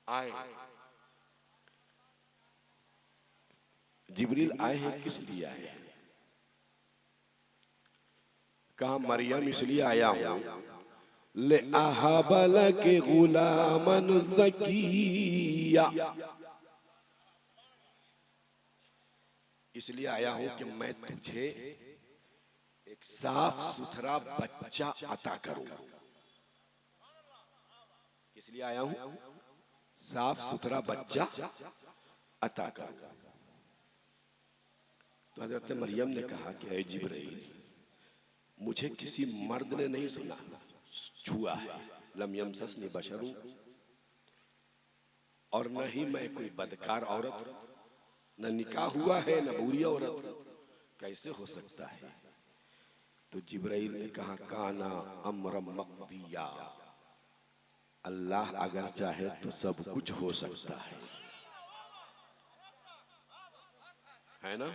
आए। जिब्रील आए हैं, किस लिए आए हैं? कहा मरियम इसलिए आया हूं ले अहबल के गुलामन ज़किया, इसलिए आया हूं कि मैं तुझे एक साफ सुथरा बच्चा अता करूं। इसलिए आया हूं साफ सुथरा बच्चा अता करूं। तो हजरत मरियम ने कहा कि ऐ जिब्रील, मुझे किसी मर्द ने नहीं सुना छुआ है, लम यमससनी बशरुन, और न ही मैं कोई बदकार औरत, न निकाह हुआ है, न बुरी औरत, कैसे हो सकता है? तो जिब्राइल ने कहा काना अम्रम मक़दिया, अल्लाह अगर चाहे तो सब कुछ हो सकता है ना?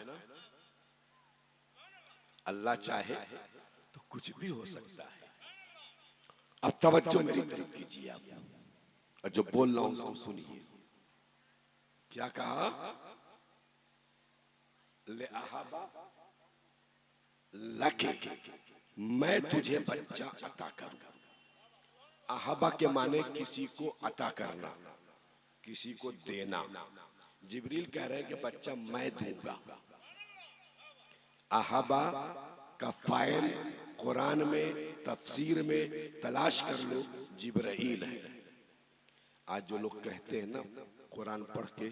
अल्लाह चाहे तो कुछ भी हो सकता है। अब तवज्जो मेरी तरफ कीजिए आप, और जो बोल रहा हूं उसको सुनिए। क्या कहा? ले अहबा लके, मैं तुझे बच्चा अता करूं। अहबा के माने किसी को अता करना, किसी को देना। जिब्रील कह रहे हैं कि बच्चा मैं दूंगा। अहबा का फाइल कुरान में, तफसीर में तलाश कर लो, जिब्राइल है। आज जो लोग कहते हैं ना कुरान पढ़ के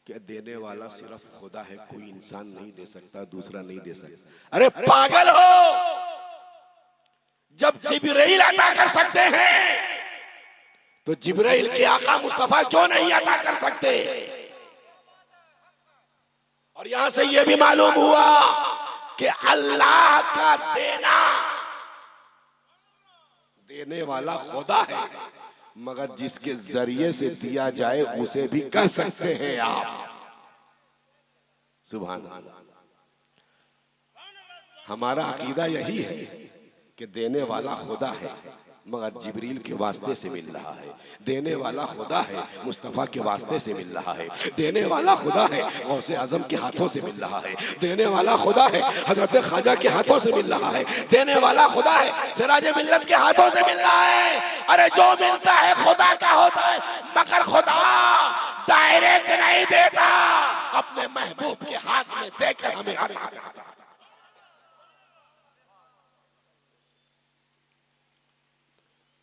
कि देने वाला सिर्फ खुदा है, कोई इंसान नहीं दे सकता, दूसरा नहीं दे सकता। अरे पागल हो, जब जिब्राइल अता कर सकते हैं तो जिब्राइल के आका मुस्तफा क्यों नहीं अता कर सकते? और यहां से यह भी मालूम हुआ कि अल्लाह का देने वाला खुदा है, मगर जिसके जरिए से दिया जाए उसे भी कह सकते हैं आप। सुभान अल्लाह। हमारा अकीदा यही है कि देने वाला खुदा है, मगर जिब्रील के वास्ते से मिल रहा है। देने वाला खुदा है, मुस्तफ़ा के वास्ते से मिल रहा है। देने वाला खुदा है, गौसे आजम के हाथों से मिल रहा है। देने वाला खुदा है, हजरत ख्वाजा के हाथों से मिल रहा है। देने वाला खुदा है, सिराज मिल्लत के हाथों से मिल रहा है। अरे जो मिलता है खुदा का होता है, मगर खुदा डायरेक्ट नहीं देता, अपने महबूब के हाथ में देकर हमें अता करता है।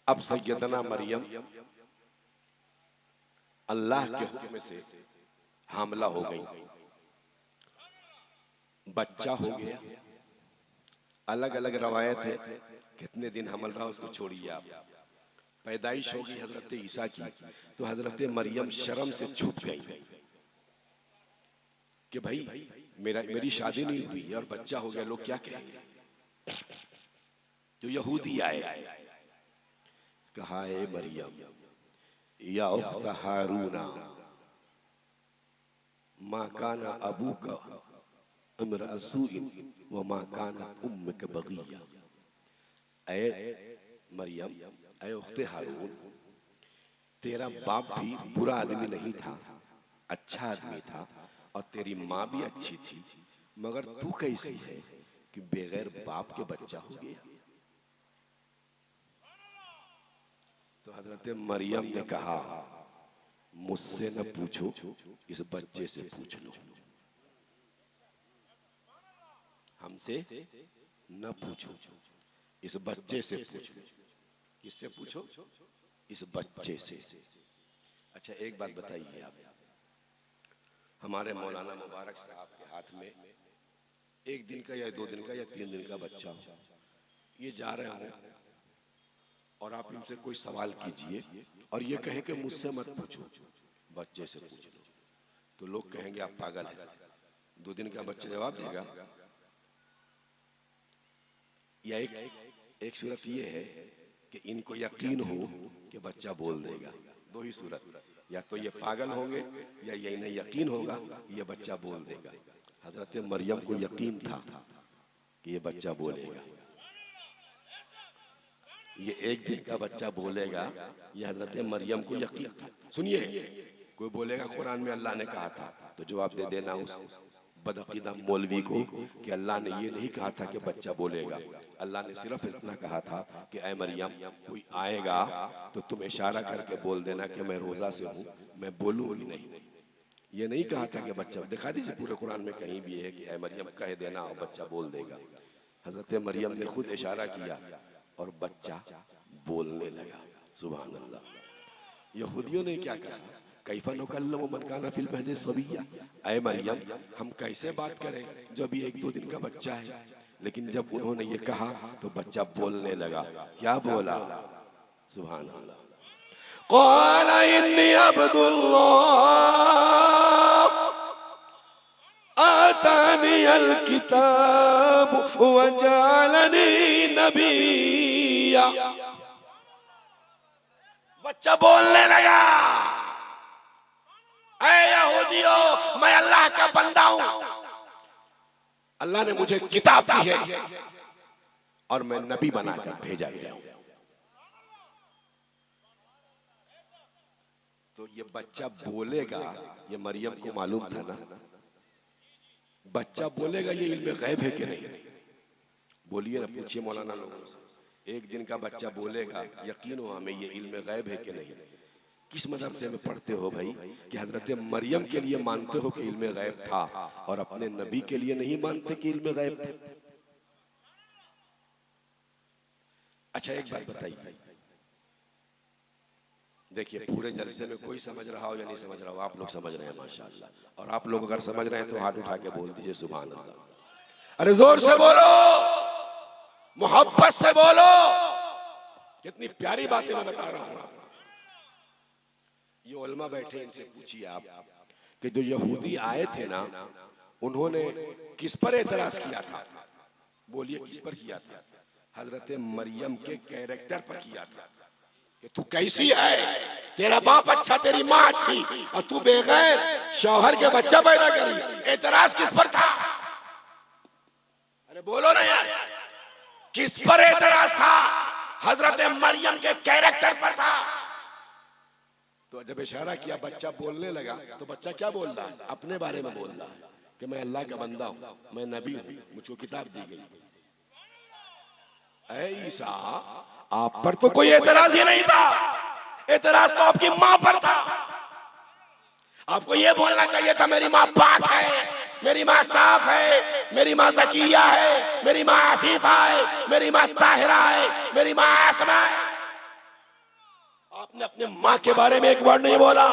अब सैयदना मरियम अल्लाह के हुक्म से हामला हो गई, बच्चा हो गया। अलग अलग रवायत है कितने दिन हमल रहा उसको छोड़िए आप। पैदाइश होगी हजरत ईसा की, तो हजरत मरियम शर्म से छुप गई कि भाई मेरी शादी नहीं हुई और बच्चा हो गया, लोग क्या कहेंगे? जो यहूदी आए, कहा है मरियम या उख्त हारूना मा काना अबूका इम्रा सूइन व मा कानत उम्मुक बगिया। ऐ मरियम, ऐ उख्ते हारून, तेरा बाप भी बुरा आदमी नहीं था, अच्छा आदमी था, और तेरी माँ भी अच्छी थी, मगर तू कैसी है कि बगैर बाप के बच्चा हो गया? तो हजरत मरियम ने कहा मुझसे न पूछो, इस बच्चे से पूछ लो। हमसे न पूछो, इस बच्चे से पूछो। किससे पूछो? इस बच्चे से। अच्छा एक बात बताइए आप, हमारे मौलाना मुबारक साहब के हाथ में एक दिन का या 2 दिन का या 3 दिन का बच्चा हो, ये जा रहे हो और आप इनसे कोई सवाल कीजिए और ये कहें कि मुझसे मत पूछो, बच्चे से पूछ लो, तो लोग कहेंगे आप पागल हैं। 2 दिन का बच्चा जवाब देगा? या एक सूरत ये है कि इनको यकीन हो कि बच्चा बोल देगा। 2 ही सूरत, या तो ये पागल होंगे या ये इन्हें यकीन होगा ये बच्चा बोल देगा। हजरत मरियम को यकीन था कि ये बच्चा बोलेगा। ये एक दिन का बच्चा बोलेगा, ये हजरत मरियम को यकीन था। सुनिए, कोई बोलेगा कुरान में अल्लाह ने कहा था, तो जवाब दे देना उस बदअकीदा मौलवी को कि अल्लाह ने ये नहीं कहा था कि बच्चा बोलेगा। अल्लाह ने सिर्फ इतना कहा था कि ऐ मरियम, कोई आएगा तो तुम इशारा करके बोल देना कि मैं रोजा से हूँ, मैं बोलूंगी नहीं। ये नहीं कहा था कि बच्चा, दिखा दीजिए पूरे कुरान में कहीं भी है कि ऐ मरियम कह देना और बच्चा बोल देगा। हजरत मरियम ने खुद इशारा किया और बच्चा बोलने लगा। सुभान अल्लाह। यहूदियों ने क्या कहा, कैफा नुकल्लिमु मन काना फिल महदि सबिय्या, ऐ मरियम हम कैसे बात करें जो अभी 1-2 दिन का बच्चा है। लेकिन जब उन्होंने ये कहा तो बच्चा बोलने लगा। क्या बोला? सुभान अल्लाह। क़ाला इन्नी अब्दुल्लाह आतानियल किताब व जअलनी नबिय्या। बच्चा बोलने लगा, ऐ यहूदियों, मैं अल्लाह का बंदा हूं, अल्लाह ने मुझे किताब दी है और मैं नबी बनाकर भेजा गया हूं। तो ये बच्चा बोलेगा, ये मरियम को मालूम था ना, बच्चा बोलेगा ये इल्म गैब है कि नहीं? बोलिए ना, पूछिए मौलाना लोगों से, एक दिन का बच्चा बोलेगा, यकीन हो हमें ये इल्म गैब है कि नहीं? किस मदरसे में पढ़ते हो भाई कि हजरत मरियम के लिए मानते हो कि इल्म गैब था और अपने नबी के लिए नहीं मानते कि इल्म गैब था? अच्छा एक बात बताइए, देखिए पूरे जलसे में कोई समझ रहा हो या नहीं समझ रहा हो, आप लोग समझ रहे हैं माशाअल्लाह, और आप लोग अगर समझ रहे हैं तो हाथ उठा के बोल दीजिए सुभान अल्लाह। अरे जोर से बोलो, मोहब्बत से बोलो, कितनी प्यारी बातें मैं बता रहा हूं। ये उलमा बैठे, इनसे पूछिए आप कि जो यहूदी आए थे ना, उन्होंने किस पर एतराज किया था? बोलिए किस पर किया था? हजरत मरियम के कैरेक्टर पर किया था कि तू कैसी है, तेरा बाप अच्छा, तेरी माँ अच्छी, और तू बेगैर शौहर के बच्चा पैदा करी। एतराज किस पर था? अरे बोलो ना यार, किस पर एतराज था? हजरत मरियम के कैरेक्टर पर था। तो जब इशारा किया, बच्चा बोलने लगा, तो बच्चा क्या बोल रहा है? अपने बारे में बोल रहा है कि मैं अल्लाह का बंदा हूं, मैं नबी हूं, मुझको किताब दी गई। ऐ ईसा, आप पर तो कोई एतराज ही नहीं था, एतराज तो आपकी मां पर था। आपको ये बोलना चाहिए था मेरी मां पाक है, मेरी मां साफ है, मेरी मां ज़किया है, मेरी मां अफीफा है, मेरी मां ताहिरा है, मेरी मां आसमा है। आपने अपने मां के बारे में एक वर्ड नहीं बोला,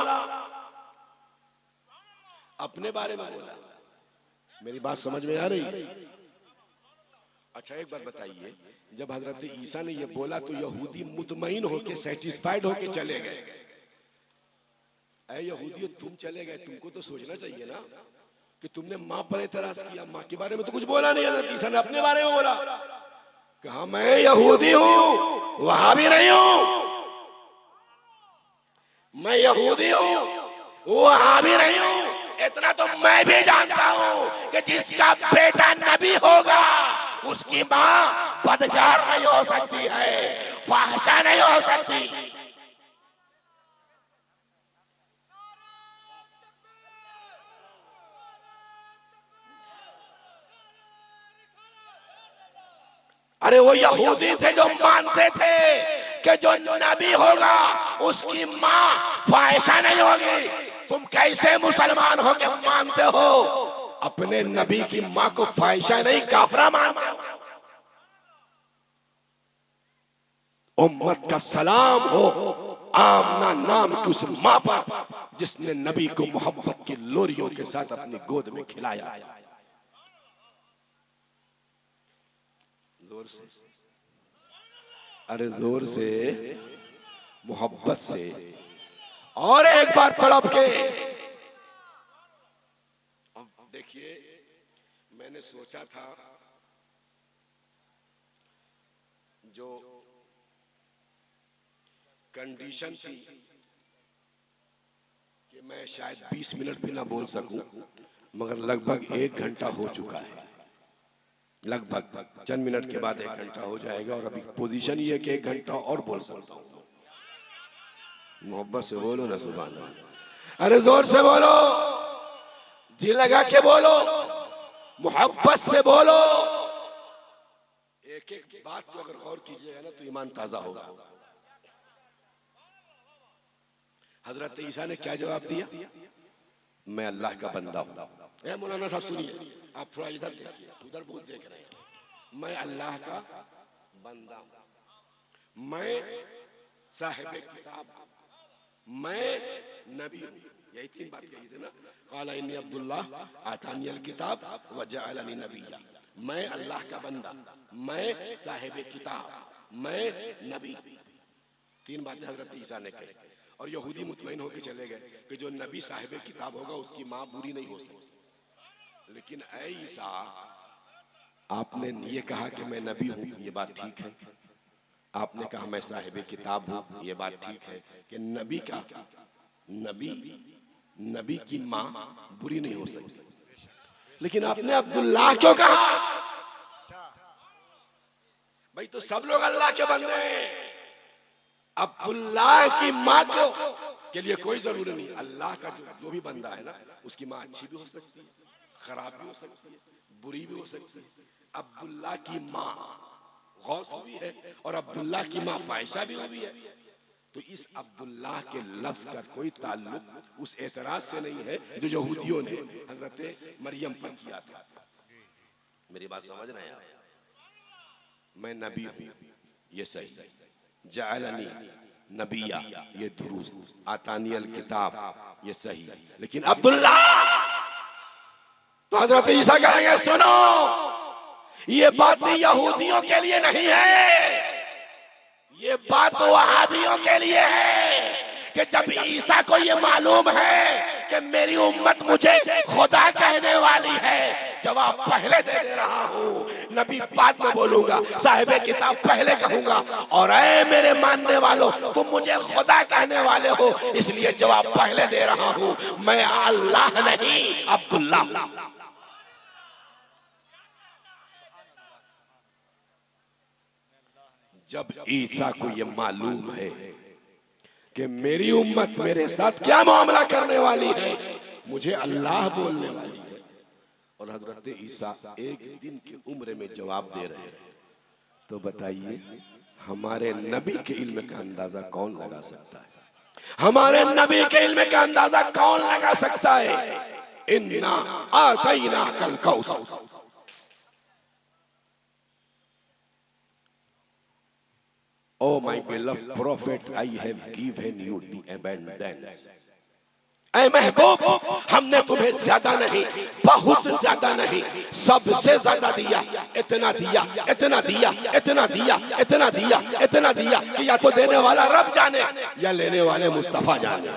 अपने बारे में बोला। मेरी बात समझ में आ रही? अच्छा एक बात बताइए, जब हजरत ईसा ने ये बोला तो यहूदी मुतमईन होके, सेटिस्फाइड होके चले गए। ऐ यहूदियों, तुम चले गए, तुमको तो सोचना चाहिए ना कि तुमने मां पर एतराज किया, मां के बारे में तो कुछ बोला नहीं। हजरत ईसा ने अपने बारे में बोला, कहा मैं यहूदी हूं, वहां भी नहीं हूं, मैं यहूदी हूं, वहां भी नहीं हूं। इतना तो मैं भी जानता हूं कि जिसका बेटा नबी होगा उसकी मां बदकार नहीं हो सकती है, फाहिशा नहीं हो सकती। अरे वो यहूदी थे जो मानते थे कि जो नबी होगा उसकी मां फाहिशा नहीं होगी। तुम कैसे मुसलमान हो के मानते हो अपने नबी की मां को फाहिशा नहीं, काफरा मानते हो? उम्मत का सलाम हो आमना नाम की उस मां पर जिसने नबी को मोहब्बत की लोरियों के साथ अपनी गोद में खिलाया। जोर से, अरे जोर से, मोहब्बत से, और एक बार तड़प के। देखिए, मैंने सोचा था जो कंडीशन थी कि मैं शायद 20 मिनट भी ना बोल सकूं, मगर लगभग 1 घंटा हो चुका है। लगभग चंद मिनट के बाद 1 घंटा हो जाएगा और अभी पोजीशन ये है कि 1 घंटा और बोल सकता हूँ। मोहब्बत से बोलो ना सुभान अल्लाह, अरे जोर से बोलो, जी लगा के बोलो, मोहब्बत से बोलो। एक एक बात को अगर गौर कीजिएगा ना तो ईमान ताजा होगा। हजरत ईसा ने क्या जवाब दिया? मैं अल्लाह का बंदा हूं। ए मौलाना साहब सुनिए, आप थोड़ा इधर देखिए, उधर बहुत देख रहे हैं। मैं अल्लाह का बंदा हूं, मैं साहिब किताब, मैं नबी हूं। यही 3 बात कही थी ना। क़ाला इन्नी अब्दुल्लाह आतानियल किताब व जअलनी नबिय्या। मैं अल्लाह का बंदा, मैं साहिब किताब, मैं नबी। 3 बातें हजरत ईसा ने कही और यहूदी मुतमईन होकर चले गए कि जो नबी साहिब किताब होगा उसकी माँ बुरी नहीं हो सकती। लेकिन ऐ ईसा, आपने ये कहा कि मैं नबी हूं, ये बात ठीक है। आपने कहा मैं साहिब किताब हूं, ये बात ठीक है कि नबी का नबी की माँ बुरी नहीं हो सकती। लेकिन आपने अब्दुल्लाह क्यों कहा? भाई तो सब लोग अल्लाह के बंदे हैं। अब्दुल्लाह की माँ को के लिए कोई जरूरी नहीं। अल्लाह का जो भी बंदा है ना, उसकी माँ अच्छी भी हो सकती है, खराब भी हो सकती है, बुरी भी हो सकती है। अब्दुल्लाह की माँ गौस भी है और अब्दुल्लाह की माँ फाहिशा भी हुई है। तो इस अब्दुल्लाह के लफ्ज का कोई ताल्लुक उस एतराज से नहीं है जो यहूदियों ने हजरत मरियम पर किया था। मेरी बात समझ रहे हैं आप? मैं नबी हूं, ये सही। जअलनी नबिया, ये दुरुस्त। आतानियल किताब, ये सही। लेकिन अब्दुल्लाह, तो हजरत ईसा कहेंगे सुनो, ये बात यहूदियों के लिए नहीं है, ये बात वहाबियों के लिए है कि जब ईसा को ये मालूम है कि मेरी उम्मत मुझे खुदा कहने वाली है, जवाब पहले दे रहा हूं, नबी बाद में बोलूंगा, साहिब किताब पहले कहूंगा। और ऐ मेरे मानने वालों, तुम मुझे खुदा कहने वाले हो, इसलिए जवाब पहले दे रहा हूं, मैं अल्लाह नहीं अब्दुल्लाह। जब ईसा को ये मालूम है कि मेरी उम्मत मेरे साथ क्या मामला करने वाली है, मुझे अल्लाह बोलने वाली है, और हजरत ईसा 1 दिन की उम्र में जवाब दे रहे हैं, तो बताइए हमारे नबी के इल्म का अंदाजा कौन लगा सकता है? हमारे नबी के इल्म का अंदाजा कौन लगा सकता है? इन्ना आतैना कल Kausar. Oh my beloved prophet, I have given you the abundance. ऐ महबूब, हमने तुम्हें ज्यादा नहीं, बहुत ज्यादा नहीं, सबसे ज्यादा दिया। इतना दिया, इतना दिया, इतना दिया, इतना दिया, इतना दिया कि या तो देने वाला रब जाने या लेने वाले मुस्तफा जाने।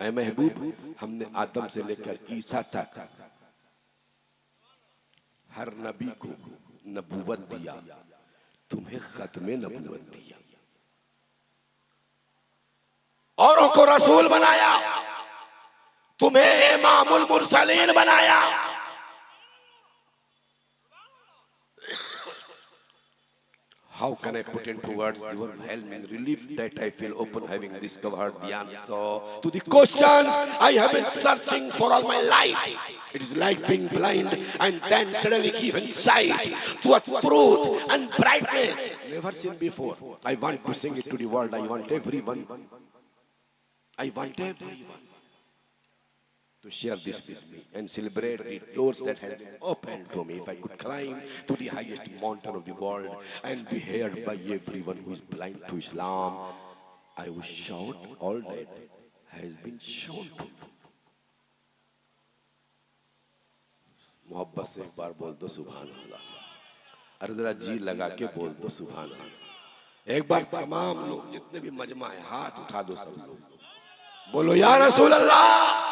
ऐ महबूब, हमने आदम से लेकर ईसा तक हर नबी को नबूवत दिया, तुम्हें खत्मे नबूवत दिया, औरों को रसूल बनाया, तुम्हें इमामुल मुरसलीन बनाया। How can I put into words the overwhelming relief that I feel upon having discovered the answer to the questions I have been searching for all my life? It is like being blind and then suddenly given sight to a truth and brightness never seen before. I want to sing it to the world. I want everyone to share this with me and celebrate the doors that have been opened to me. If I could climb to the highest mountain of the world and be heard by everyone who is blind to Islam, I would shout all that has been shown to me. मोहब्बत से एक बार बोल दो सुभान अल्लाह। अरे जरा जी लगा के बोल दो सुभान अल्लाह। एक बार तमाम लोग जितने भी मजमा है हाथ उठा दो, सब लोग बोलो या रसूल अल्लाह,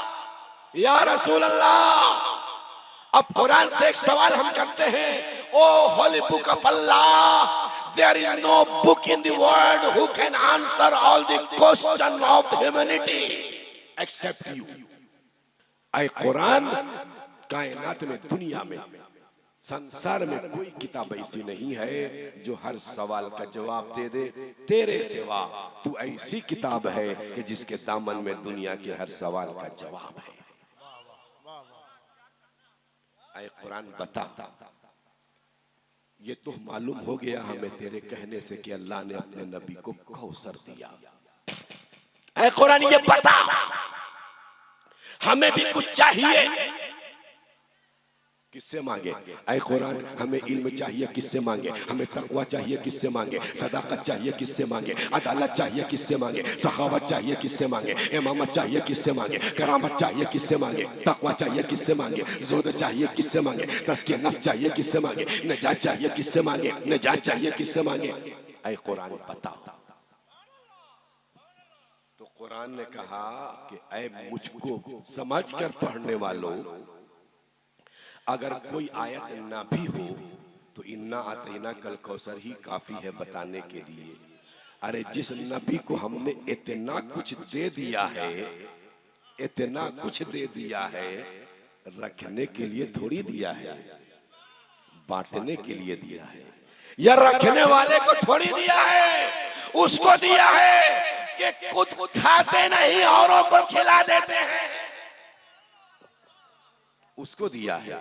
या रसूल अल्लाह। अब कुरान से एक सवाल हम करते हैं, oh holy book of Allah, there is no book in the world who can answer all the questions of humanity except you. ऐ कुरान, कायनात में, दुनिया में, संसार में कोई किताब ऐसी नहीं है जो हर सवाल का जवाब दे दे। तेरे सिवा तू ऐसी किताब है कि जिसके दामन में दुनिया के हर सवाल का जवाब है। ऐ कुरान बता, ये तो मालूम हो गया हमें तेरे कहने से कि अल्लाह ने अपने नबी को कौसर दिया। ऐ कुरान ये बता, हमें भी कुछ चाहिए, किससे मांगे? ऐ कुरान हमें इल्म चाहिए, किससे मांगे? हमें तकवा चाहिए, किससे मांगे? सदाकत चाहिए, किससे मांगे? अदालत चाहिए, किससे मांगे? सखावत चाहिए, किससे मांगे? इमामत चाहिए, किससे मांगे? करामत चाहिए, किससे मांगे? तकवा चाहिए, किससे मांगे? ज़ुहद चाहिए, किससे मांगे? तज़किया नफ्स चाहिए, किससे मांगे? नजात चाहिए, किससे मांगे? नजात चाहिए, किससे मांगे? ऐ कुरान बताओ। तो कुरान ने कहा कि ऐ मुझको समझ कर पढ़ने वालों, अगर कोई आयत ना भी हो तो इन्ना आतैना कल कौसर ही काफी है बताने के लिए। अरे जिस नबी को हमने इतना कुछ दे दिया है, इतना कुछ दे दिया है, रखने के लिए थोड़ी दिया है, बांटने के लिए दिया है। या रखने वाले को थोड़ी दिया है, उसको दिया है कि खुद खाते नहीं औरों को खिला देते हैं, उसको दिया है।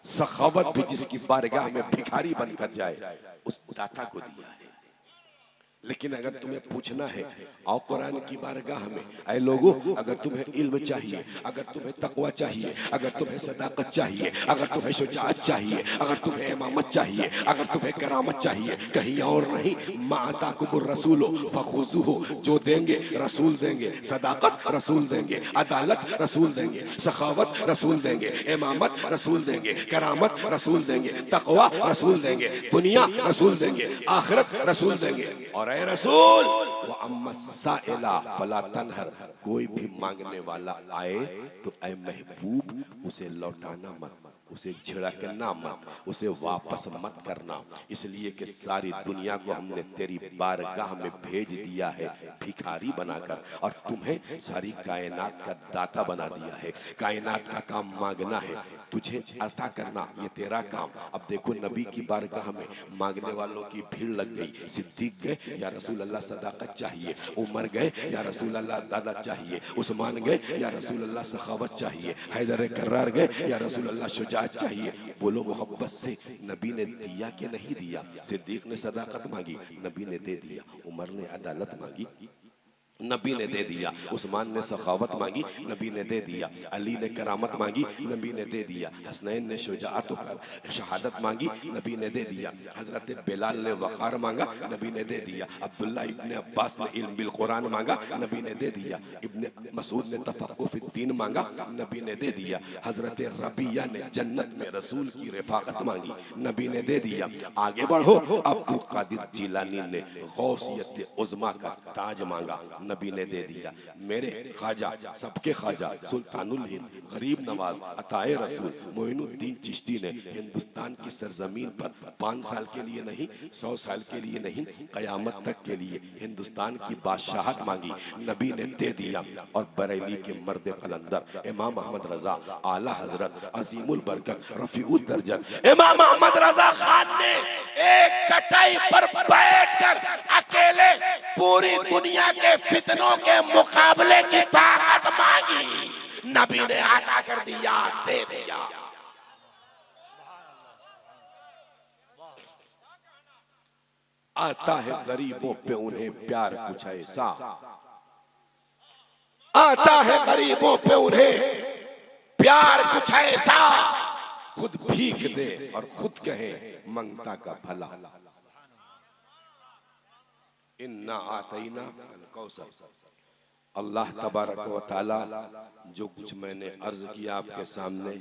सखावत भी जिसकी बारगाह में भिखारी बनकर जाए, उस दाता को दिया है। लेकिन अगर तुम्हें पूछना है आओ कुरान की बारगाह में, ऐ लोगों, अगर तुम्हें इल्म चाहिए, अगर तुम्हें तकवा चाहिए, अगर तुम्हें सदाकत चाहिए, अगर तुम्हें शुजाअत चाहिए, अगर तुम्हें इमामत चाहिए, अगर तुम्हें करामत चाहिए, कहीं और नहीं, माताकुमुर रसूलो फखुज़ूहु, जो देंगे रसूल देंगे, सदाकत रसूल देंगे, अदालत रसूल देंगे, सखावत रसूल देंगे, इमामत रसूल देंगे, करामत रसूल देंगे, तकवा रसूल देंगे, दुनिया रसूल देंगे, आखिरत रसूल देंगे। और ऐ रसूल व अम्मा साइला फला तनहर, कोई भी मांगने वाला आए तो ऐ महबूब उसे लौटाना मत, उसे झिड़कना मत, उसे वापस मत करना, इसलिए कि सारी दुनिया को हमने तेरी बारगाह में भेज दिया है भिखारी बनाकर, और तुम्हें सारी कायनात का दाता बना दिया है। कायनात का काम मांगना है, तुझे अता करना ये तेरा काम। अब देखो नबी की बारगाह में मांगने वालों की भीड़ लग गई। सिद्दीक गए, या रसूल अल्लाह सदाकत चाहिए। उमर गए, या रसूल अल्लाह अदालत चाहिए। उस्मान गए, या रसूल अल्लाह सखावत चाहिए। हैदर कर्रार गए, या रसूल अल्लाह शुजाअत चाहिए। बोलो मोहब्बत से नबी ने दिया कि नहीं दिया? सिद्दीक ने सदाकत मांगी, नबी ने दे दिया। उमर ने अदालत मांगी, नबी ने दे दिया। उस्मान ने सखावत मांगी, नबी ने दे दिया। अली ने करामत मांगी, नबी ने दे दिया। हसनैन ने शुजाअत और शहादत मांगी, नबी ने दे दिया। हजरत बिलाल ने वक़ार मांगा, नबी ने दे दिया। अब्दुल्ला इब्ने अब्बास ने इल्म बिल कुरान मांगा, नबी ने दे दिया। इब्ने मसूद ने तफक्कुह फिद दीन मांगा, नबी ने दे दिया। हजरत रबिया ने जन्नत में रसूल की रिफाकत मांगी, नबी ने दे दिया। आगे बढ़ो, अब्दुल कादिर जिलानी ने गौसियत उज़्मा का ताज मांगा, नबी ने दे दिया। मेरे ख्वाजा, सबके ख्वाजा, सुल्तानुल हिंद, गरीब नवाज, अताए रसूल मोइनुद्दीन चिश्ती ने हिंदुस्तान की सरजमीन पर 5 साल के लिए नहीं, 100 साल के लिए नहीं, कयामत तक के लिए हिंदुस्तान की बादशाहत मांगी, नबी ने दे दिया। और बरेली के मर्द कलंदर इमाम अहमद रजा आला हजरत अजीमुल बरकत रफीउद दर्जत इमाम अहमद रजा खान ने एक चटाई पर बैठकर अकेले पूरी दुनिया के फितनों के मुकाबले की ताकत मांगी, नबी ने अता कर दिया, दे दिया। आता है गरीबों पे उन्हें प्यार कुछ ऐसा, आता है गरीबों पे उन्हें प्यार कुछ ऐसा, खुद भीख दे और खुद कहे मंगता का भला। इन्ना आतैना अल कौसर। अल्लाह तबारक व तआला जो कुछ मैंने अर्ज किया आपके सामने,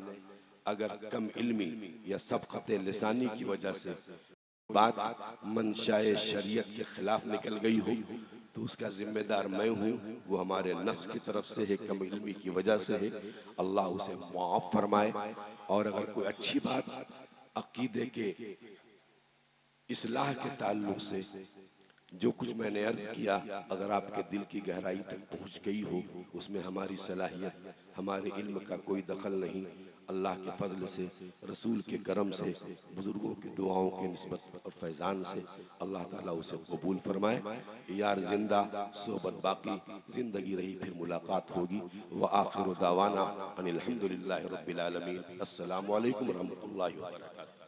अगर कम इल्मी या सबक़त लिसानी की वजह से बात मंशाए शरीयत के खिलाफ निकल गई हो तो उसका जिम्मेदार मैं हूँ। वो हमारे नफ्स की तरफ से है, कम इल्मी की वजह से है। अल्लाह उसे माफ फरमाए। और अगर कोई अच्छी बात अकीदे के इस्लाह के ताल्लुक से जो कुछ मैंने अर्ज किया, अगर आपके दिल की गहराई तक पहुँच गई हो, उसमें हमारी सलाहियत, हमारे इल्म का कोई दखल नहीं। अल्लाह के फजल से, रसूल के करम से, बुजुर्गों की दुआओं के निस्बत और फैज़ान से अल्लाह ताला उसे कबूल फरमाए। यार जिंदा सोहबत बाकी, जिंदगी रही फिर मुलाकात होगी। व आखिर दावाना अनिल हम्दुलिल्लाहि रब्बिल आलमीन। अस्सलामु अलैकुम व रहमतुल्लाहि व बरकातहू।